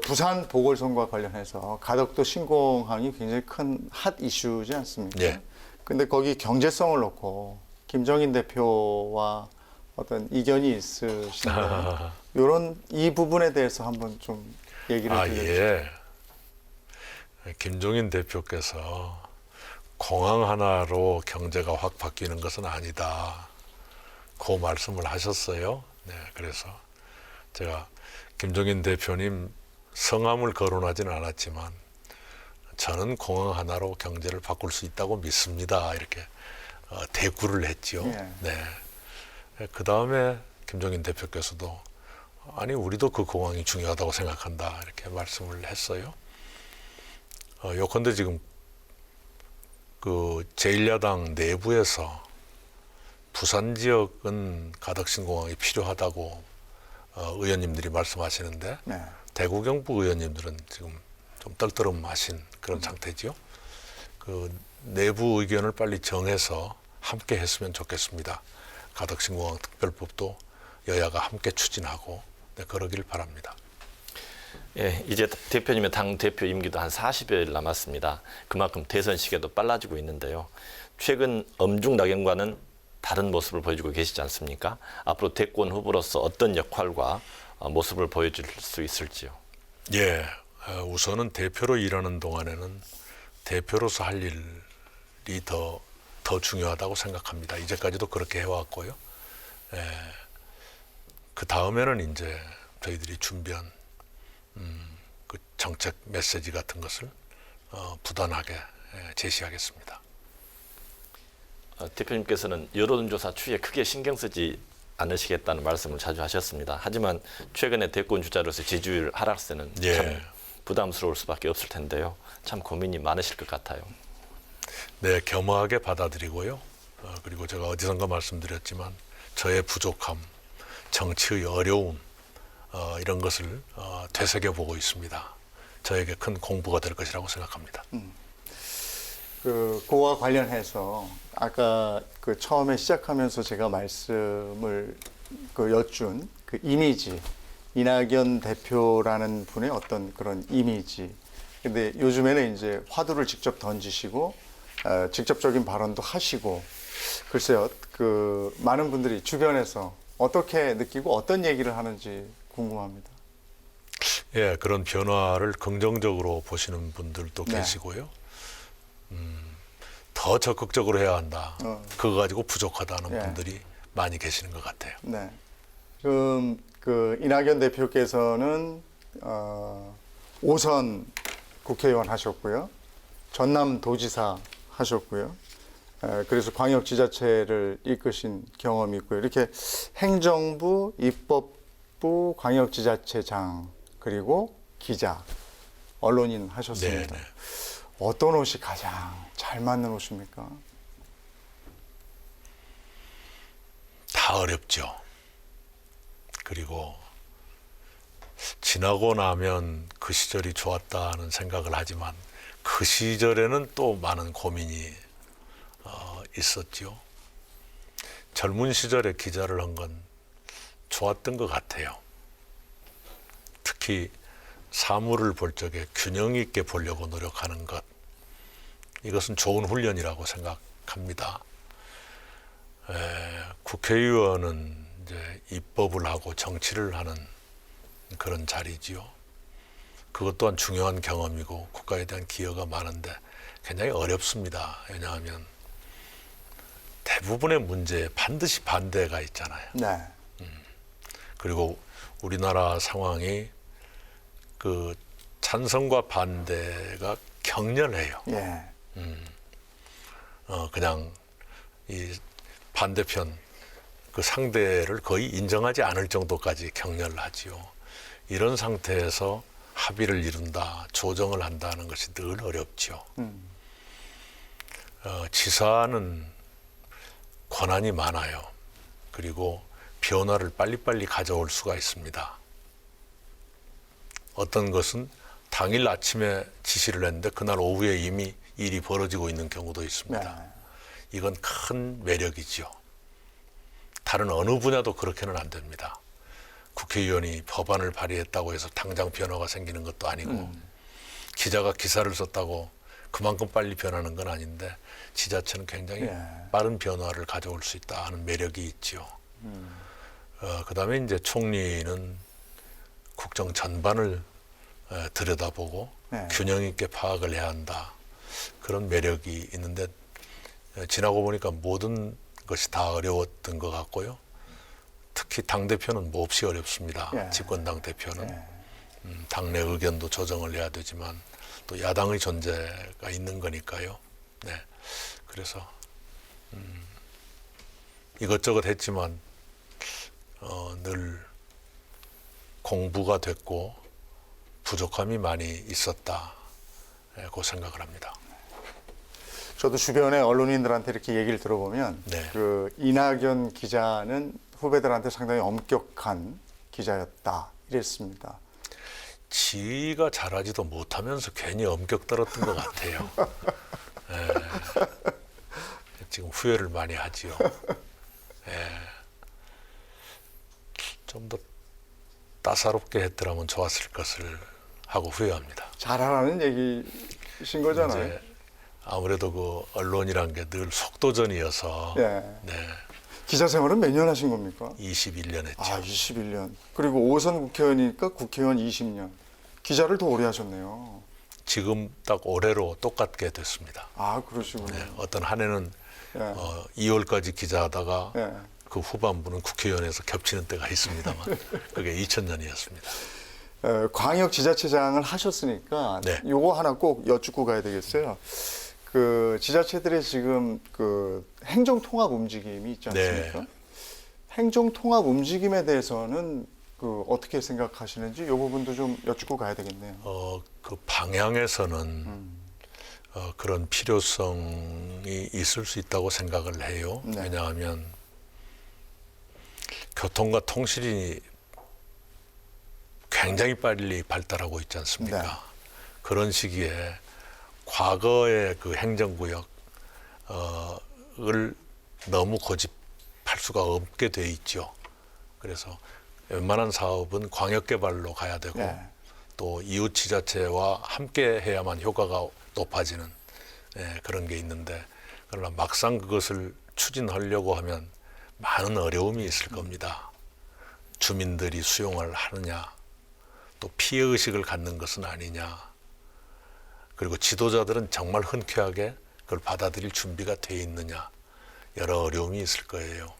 부산 보궐선거와 관련해서 가덕도 신공항이 굉장히 큰 핫 이슈지 않습니까? 예. 근데 거기 경제성을 놓고 김정인 대표와 어떤 이견이 있으신데 이 부분에 대해서 한번 좀 얘기를 드려주세요. 예. 김종인 대표께서 공항 하나로 경제가 확 바뀌는 것은 아니다. 그 말씀을 하셨어요. 네, 그래서 제가 김종인 대표님 성함을 거론하지는 않았지만 저는 공항 하나로 경제를 바꿀 수 있다고 믿습니다. 이렇게 대꾸를 했지요. 예. 네. 그 다음에 김종인 대표께서도 아니 우리도 그 공항이 중요하다고 생각한다 이렇게 말씀을 했어요. 요컨대 지금 그 제1야당 내부에서 부산 지역은 가덕신공항이 필요하다고 의원님들이 말씀하시는데 네. 대구 경북 의원님들은 지금 좀 떨떠름하신 그런 상태지요. 그 내부 의견을 빨리 정해서 함께 했으면 좋겠습니다. 가덕신공항 특별법도 여야가 함께 추진하고 그러길 바랍니다. 예, 이제 대표님의 당 대표 임기도 한 40여일 남았습니다. 그만큼 대선 시기도 빨라지고 있는데요. 최근 엄중낙연과는 다른 모습을 보여주고 계시지 않습니까? 앞으로 대권 후보로서 어떤 역할과 모습을 보여줄 수 있을지요? 예, 우선은 대표로 일하는 동안에는 대표로서 할 일이 더 중요하다고 생각합니다. 이제까지도 그렇게 해왔고요. 그 다음에는 이제 저희들이 준비한 그 정책 메시지 같은 것을 부단하게 제시하겠습니다. 대표님께서는 여론조사 추이에 크게 신경 쓰지 않으시겠다는 말씀을 자주 하셨습니다. 하지만 최근에 대권 주자로서 지지율 하락세는 예. 참 부담스러울 수밖에 없을 텐데요. 참 고민이 많으실 것 같아요. 네, 겸허하게 받아들이고요. 그리고 제가 어디선가 말씀드렸지만 저의 부족함, 정치의 어려움 이런 것을 되새겨보고 있습니다. 저에게 큰 공부가 될 것이라고 생각합니다. 그와 관련해서 아까 그 처음에 시작하면서 제가 말씀을 여쭌 그 이미지, 이낙연 대표라는 분의 어떤 그런 이미지. 근데 요즘에는 이제 화두를 직접 던지시고 직접적인 발언도 하시고 글쎄요, 그 많은 분들이 주변에서 어떻게 느끼고 어떤 얘기를 하는지 궁금합니다. 예, 그런 변화를 긍정적으로 보시는 분들도 네. 계시고요. 더 적극적으로 해야 한다. 그거 가지고 부족하다는 예. 분들이 많이 계시는 것 같아요. 네. 지금 그 이낙연 대표께서는 5선 국회의원 하셨고요. 전남도지사 하셨고요. 그래서 광역지자체를 이끄신 경험이 있고요. 이렇게 행정부, 입법부, 광역지자체장 그리고 기자, 언론인 하셨습니다. 네, 네. 어떤 옷이 가장 잘 맞는 옷입니까? 다 어렵죠. 그리고 지나고 나면 그 시절이 좋았다는 생각을 하지만 그 시절에는 또 많은 고민이 있었죠. 젊은 시절에 기자를 한 건 좋았던 것 같아요. 특히 사물을 볼 적에 균형 있게 보려고 노력하는 것, 이것은 좋은 훈련이라고 생각합니다. 국회의원은 이제 입법을 하고 정치를 하는 그런 자리지요. 그것 또한 중요한 경험이고 국가에 대한 기여가 많은데 굉장히 어렵습니다. 왜냐하면 대부분의 문제에 반드시 반대가 있잖아요. 네. 그리고 우리나라 상황이 그 찬성과 반대가 격렬해요. 예. 그냥 이 반대편 그 상대를 거의 인정하지 않을 정도까지 격렬하지요. 이런 상태에서 합의를 이룬다, 조정을 한다는 것이 늘 어렵죠. 지사는 권한이 많아요. 그리고 변화를 빨리빨리 가져올 수가 있습니다. 어떤 것은 당일 아침에 지시를 했는데 그날 오후에 이미 일이 벌어지고 있는 경우도 있습니다. 네. 이건 큰 매력이죠. 다른 어느 분야도 그렇게는 안 됩니다. 국회의원이 법안을 발의했다고 해서 당장 변화가 생기는 것도 아니고 기자가 기사를 썼다고 그만큼 빨리 변하는 건 아닌데 지자체는 굉장히 빠른 변화를 가져올 수 있다 하는 매력이 있죠. 그다음에 이제 총리는 국정 전반을 들여다보고 네. 균형 있게 파악을 해야 한다. 그런 매력이 있는데 지나고 보니까 모든 것이 다 어려웠던 것 같고요. 특히 당대표는 몹시 어렵습니다. 예. 집권당 대표는. 예. 당내 의견도 조정을 해야 되지만 또 야당의 존재가 있는 거니까요. 네. 그래서 이것저것 했지만 늘 공부가 됐고 부족함이 많이 있었다고 생각을 합니다. 저도 주변에 언론인들한테 이렇게 얘기를 들어보면 네. 그 이낙연 기자는 후배들한테 상당히 엄격한 기자였다 이랬습니다. 지가 잘하지도 못하면서 괜히 엄격 떨었던 것 같아요. 예. 지금 후회를 많이 하지요. 좀 더 따사롭게 했더라면 좋았을 것을 하고 후회합니다. 잘하라는 얘기신 거잖아요. 이제 아무래도 그 언론이란 게 늘 속도전이어서 예. 네. 기자 생활은 몇 년 하신 겁니까? 21년 했죠. 아, 21년. 그리고 5선 국회의원이니까 국회의원 20년. 기자를 더 오래 하셨네요. 지금 딱 올해로 똑같게 됐습니다. 아, 그러시군요. 네, 어떤 한 해는 예. 2월까지 기자하다가 예. 그 후반부는 국회의원에서 겹치는 때가 있습니다만 그게 2000년이었습니다. 광역 지자체장을 하셨으니까 네. 요거 하나 꼭 여쭙고 가야 되겠어요. 그 지자체들의 지금 그 행정 통합 움직임이 있지 않습니까? 네. 행정 통합 움직임에 대해서는 그 어떻게 생각하시는지 요 부분도 좀 여쭙고 가야 되겠네요. 그 방향에서는 그런 필요성이 있을 수 있다고 생각을 해요. 네. 왜냐하면 교통과 통신이 굉장히 빨리 발달하고 있지 않습니까? 네. 그런 시기에 과거의 그 행정구역을 너무 고집할 수가 없게 돼 있죠. 그래서 웬만한 사업은 광역개발로 가야 되고 네. 또 이웃 지자체와 함께 해야만 효과가 높아지는 그런 게 있는데 그러나 막상 그것을 추진하려고 하면 많은 어려움이 있을 겁니다. 주민들이 수용을 하느냐, 또 피해의식을 갖는 것은 아니냐, 그리고 지도자들은 정말 흔쾌하게 그걸 받아들일 준비가 돼 있느냐, 여러 어려움이 있을 거예요.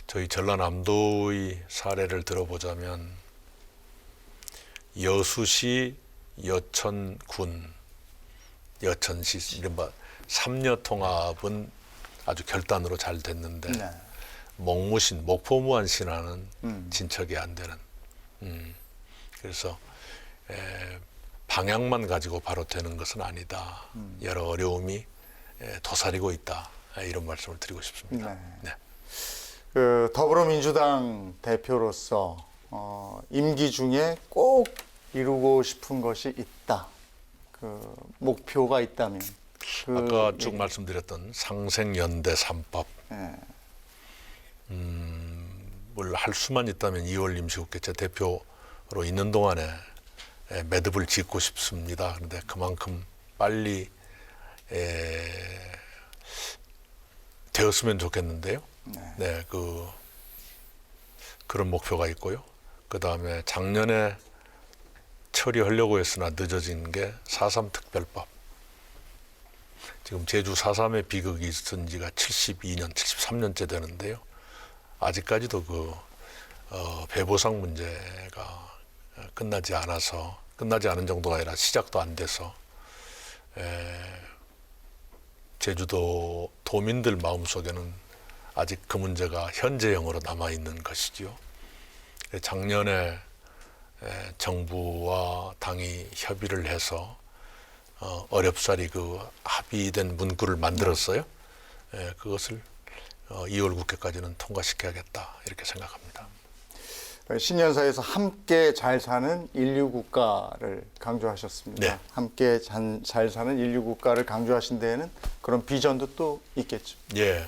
저희 전라남도의 사례를 들어보자면 여수시, 여천군, 여천시 이른바 삼려 통합은 아주 결단으로 잘 됐는데 네. 목무신, 목포무안신하는 진척이 안 되는. 그래서 방향만 가지고 바로 되는 것은 아니다. 여러 어려움이 도사리고 있다. 이런 말씀을 드리고 싶습니다. 네. 네. 그 더불어민주당 대표로서 임기 중에 꼭 이루고 싶은 것이 있다. 그 목표가 있다면 그 아까 쭉 말씀드렸던 상생연대 3법 예. 뭘 할 수만 있다면 2월 임시국회 제 대표로 있는 동안에 매듭을 짓고 싶습니다. 그런데 그만큼 빨리 되었으면 좋겠는데요. 네, 그런 목표가 있고요. 그 다음에 작년에 처리하려고 했으나 늦어진 게 4.3 특별법. 지금 제주 4.3의 비극이 있은 지가 72년, 73년째 되는데요. 아직까지도 배보상 문제가 끝나지 않은 정도가 아니라 시작도 안 돼서 제주도 도민들 마음속에는 아직 그 문제가 현재형으로 남아있는 것이지요. 작년에 정부와 당이 협의를 해서 어렵사리 그 합의된 문구를 만들었어요. 그것을 2월 국회까지는 통과시켜야겠다 이렇게 생각합니다. 신년사에서 함께 잘 사는 인류 국가를 강조하셨습니다. 네. 함께 잘 사는 인류 국가를 강조하신 데에는 그런 비전도 또 있겠죠. 예,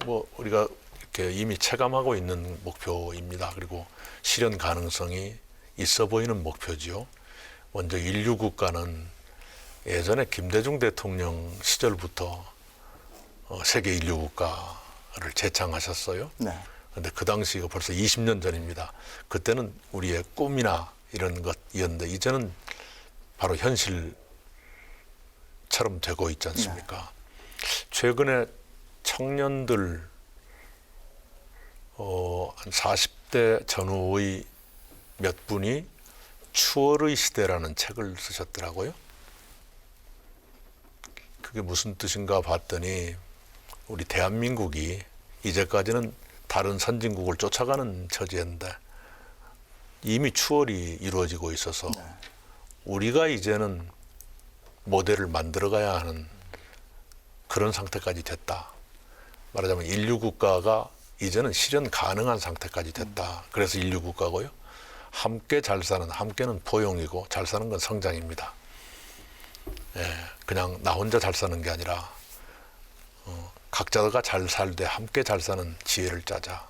뭐 우리가 이렇게 이미 체감하고 있는 목표입니다. 그리고 실현 가능성이 있어 보이는 목표지요. 먼저 인류 국가는 예전에 김대중 대통령 시절부터 세계 인류 국가를 제창하셨어요. 네. 그런데 그 당시가 벌써 20년 전입니다. 그때는 우리의 꿈이나 이런 것이었는데 이제는 바로 현실처럼 되고 있지 않습니까? 최근에 청년들 한 40대 전후의 몇 분이 추월의 시대라는 책을 쓰셨더라고요. 그게 무슨 뜻인가 봤더니 우리 대한민국이 이제까지는 다른 선진국을 쫓아가는 처지였는데 이미 추월이 이루어지고 있어서 우리가 이제는 모델을 만들어가야 하는 그런 상태까지 됐다. 말하자면 인류 국가가 이제는 실현 가능한 상태까지 됐다. 그래서 인류 국가고요. 함께 잘 사는, 함께는 포용이고 잘 사는 건 성장입니다. 그냥 나 혼자 잘 사는 게 아니라 각자가 잘 살되 함께 잘 사는 지혜를 짜자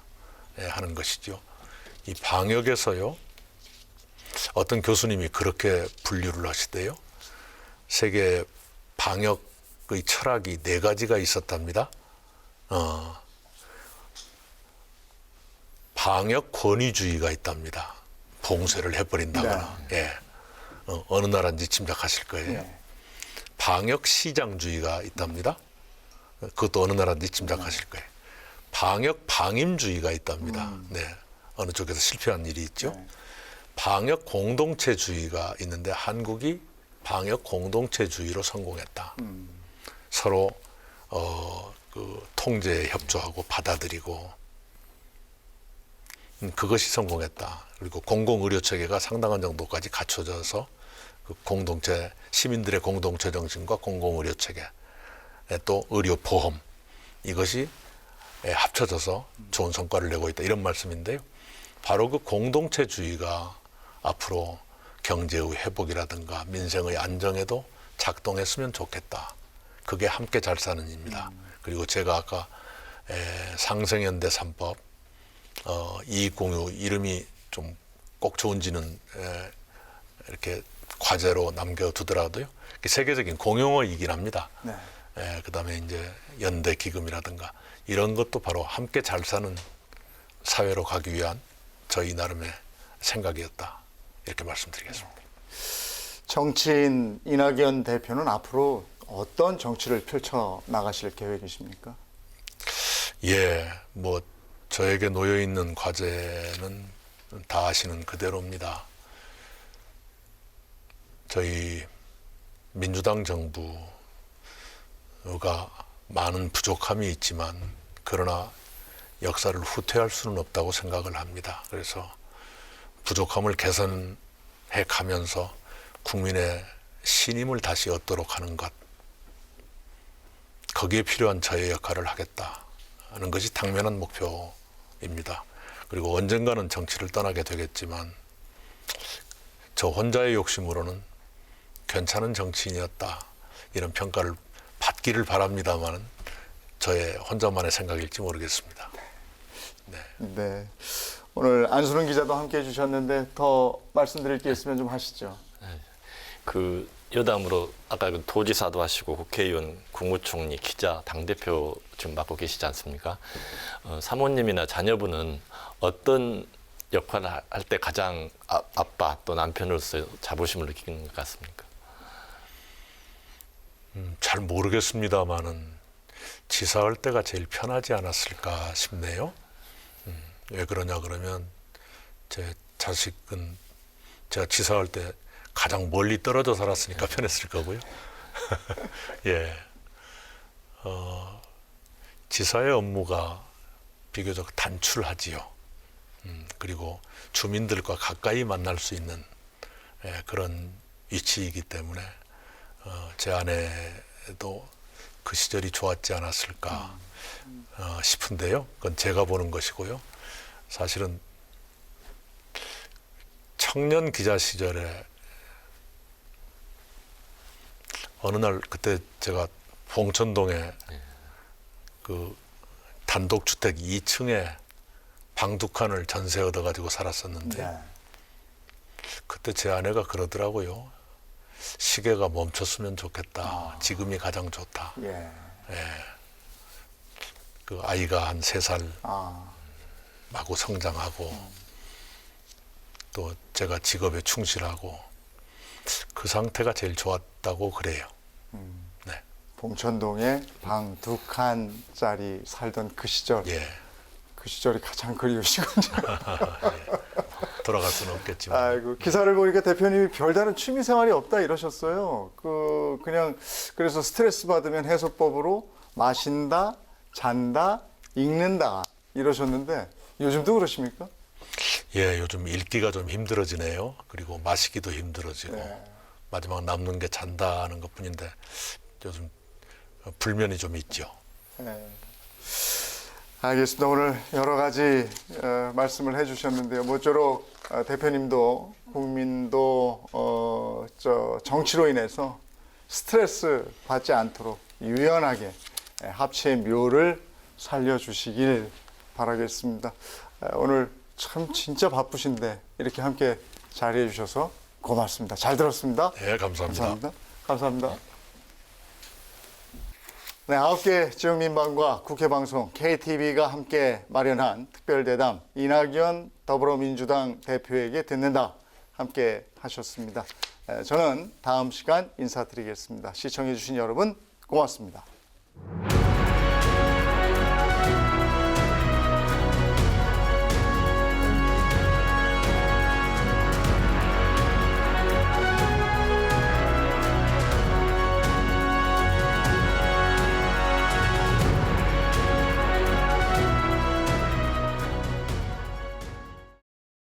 하는 것이죠. 이 방역에서요. 어떤 교수님이 그렇게 분류를 하시대요. 세계 방역의 철학이 4가지가 있었답니다. 방역 권위주의가 있답니다. 봉쇄를 해버린다거나. 예. 어느 나라인지 짐작하실 거예요. 네. 방역 시장주의가 있답니다. 그것도 어느 나라인지 짐작하실 거예요. 방역 방임주의가 있답니다. 네. 어느 쪽에서 실패한 일이 있죠. 네. 방역 공동체주의가 있는데 한국이 방역 공동체주의로 성공했다. 서로 그 통제에 협조하고 받아들이고 그것이 성공했다. 그리고 공공의료 체계가 상당한 정도까지 갖춰져서 그 공동체 시민들의 공동체 정신과 공공의료 체계 또 의료 보험 이것이 합쳐져서 좋은 성과를 내고 있다 이런 말씀인데요. 바로 그 공동체주의가 앞으로 경제의 회복이라든가 민생의 안정에도 작동했으면 좋겠다. 그게 함께 잘 사는 입니다. 그리고 제가 아까 상생연대 3법 이익공유 이름이 좀 꼭 좋은지는 이렇게 과제로 남겨두더라도요. 세계적인 공용어이긴 합니다. 네. 그다음에 이제 연대 기금이라든가 이런 것도 바로 함께 잘 사는 사회로 가기 위한 저희 나름의 생각이었다. 이렇게 말씀드리겠습니다. 정치인 이낙연 대표는 앞으로 어떤 정치를 펼쳐 나가실 계획이십니까? 예, 뭐 저에게 놓여 있는 과제는 다 아시는 그대로입니다. 저희 민주당 정부가 많은 부족함이 있지만 그러나 역사를 후퇴할 수는 없다고 생각을 합니다. 그래서 부족함을 개선해 가면서 국민의 신임을 다시 얻도록 하는 것, 거기에 필요한 저의 역할을 하겠다 하는 것이 당면한 목표입니다. 그리고 언젠가는 정치를 떠나게 되겠지만 저 혼자의 욕심으로는 괜찮은 정치인이었다 이런 평가를 받기를 바랍니다만 저의 혼자만의 생각일지 모르겠습니다. 네. 오늘 안순흥 기자도 함께 해주셨는데 더 말씀드릴 게 있으면 좀 하시죠. 그 여담으로 아까 그 도지사도 하시고 국회의원, 국무총리, 기자, 당대표 지금 맡고 계시지 않습니까? 사모님이나 자녀분은 어떤 역할을 할 때 가장 아빠 또 남편으로서 자부심을 느끼는 것 같습니까? 잘 모르겠습니다만은 지사할 때가 제일 편하지 않았을까 싶네요. 왜 그러냐 그러면 제 자식은 제가 지사할 때 가장 멀리 떨어져 살았으니까 편했을 거고요. 예, 지사의 업무가 비교적 단출하지요. 그리고 주민들과 가까이 만날 수 있는 그런 위치이기 때문에 제 아내도 그 시절이 좋았지 않았을까 싶은데요. 그건 제가 보는 것이고요. 사실은 청년 기자 시절에 어느 날 그때 제가 봉천동에 그 단독주택 2층에 방 2칸을 전세 얻어가지고 살았었는데 네. 그때 제 아내가 그러더라고요. 시계가 멈췄으면 좋겠다. 지금이 가장 좋다. 예. 그 아이가 한 3살 아, 마구 성장하고 또 제가 직업에 충실하고 그 상태가 제일 좋았다고 그래요. 네. 봉천동에 방 2칸짜리 살던 그 시절. 예. 그 시절이 가장 그리우시군요. 돌아갈 수는 없겠지만. 아이고, 기사를 보니까 대표님이 별다른 취미 생활이 없다 이러셨어요. 그냥 그래서 스트레스 받으면 해소법으로 마신다, 잔다, 읽는다 이러셨는데 요즘도 그러십니까? 예, 요즘 읽기가 좀 힘들어지네요. 그리고 마시기도 힘들어지고 네. 마지막 남는 게 잔다는 것뿐인데 요즘 불면이 좀 있죠. 네. 알겠습니다. 오늘 여러 가지 말씀을 해주셨는데요. 모쪼록 대표님도 국민도 정치로 인해서 스트레스 받지 않도록 유연하게 합치의 묘를 살려주시길 바라겠습니다. 오늘 참 진짜 바쁘신데 이렇게 함께 자리해 주셔서 고맙습니다. 잘 들었습니다. 네, 감사합니다. 감사합니다. 감사합니다. 네, 9개 지역민방과 국회방송 KTV가 함께 마련한 특별대담 이낙연 더불어민주당 대표에게 듣는다 함께 하셨습니다. 저는 다음 시간 인사드리겠습니다. 시청해 주신 여러분 고맙습니다.